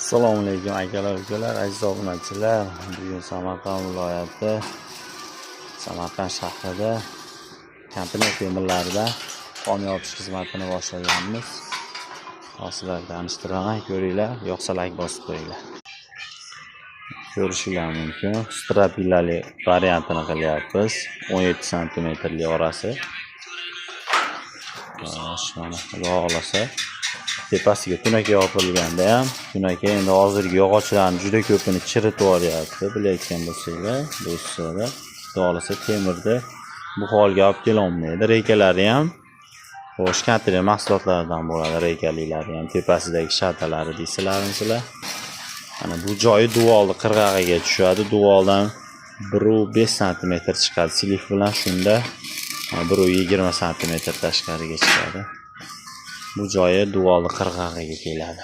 Assalomu alaykum akalar, ukalar, aziz obunachilar. Bugun Samarqand viloyati Samarqand shahrida konteyner temirlarida qon yopish xizmatini boshlaganmiz. Sizlarga tanishtiraman, ko'ringlar, yoqsa like bosib qo'yinglar. Ko'rishinglar mumkin. Strapilali variantini qilyapmiz. 17 cm orasi. Mana xudo xolasa tepasiga tunaka yopilganda ham tunaka endi hozirgi yog'ochlarni juda ko'pini chiritib yuboryapti. Bilayotgan bo'lsanglar, do'stlar, xudo xolasa temirni bu holga olib kelolmaydi. Reykalari ham xo'sh konteyner mahsulotlaridan bo'ladi. Reykaliklari ham tepasidagi shatalari deysizlar. Mana bu joyi duvalni qirg'og'iga tushadi. Duvaldan 1,5 cm chiqadi. Silif bilan shunda 1,20 cm tashqariga chiqadi. Bu joyi duvalni qirg'og'iga keladi.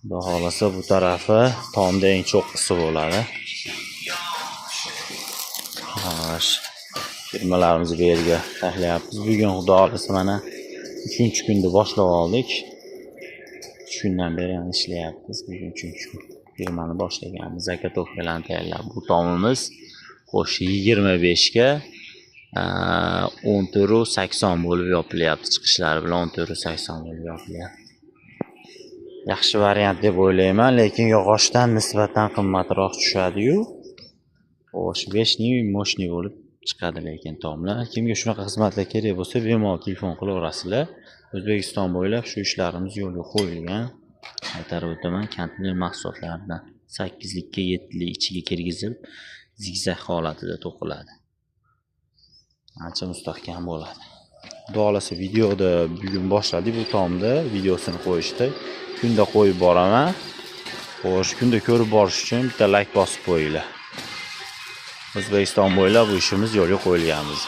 Xudo xolasa bu tarafi tomda eng cho'qqisi bo'ladi. Xo'sh, firmalarimizni bu yerga tashlayapmiz. Bugun xudo xolasa mana 3-kunni boshlab oldik. 3 kundan beri ham ishlayapmiz. Bugun 3-kun firmani boshlaganmiz. Zakato'klarni tayyorlab bu tomimiz xo'sh 25 ga 10,80 bo'lib yopilyapti. Chiqishlari bilan 10,80 bo'lib yopilyapti. Yaxshi variant deb o'ylayman, lekin yog'ochdan nisbatan qimmatroq tushadi-yu. Xo'sh, 5 moshni bo'lib chiqadi lekin tomlar. Kimga shunaqa xizmatlar kerak bo'lsa, bemalol telefon qilaverasizlar. O'zbekiston bo'ylab shu ishlarimiz yo'lga qo'yilgan. Aytarib o'taman, konteyner mahsulotlaridan 8likka 7lik ichiga kirgizib, zigzag holatida to'qiladi. Ancha mustahkam bo'ladi. Xudo xolasa videoda bugun boshladik bu tomda videosini qo'yishdi. Kunda qo'yib boraman. Xo'sh, kunda ko'rib borish uchun bitta like bosib qo'yinglar. O'zbekiston bo'ylab bu ishimiz yo'lga qo'yilganmiz.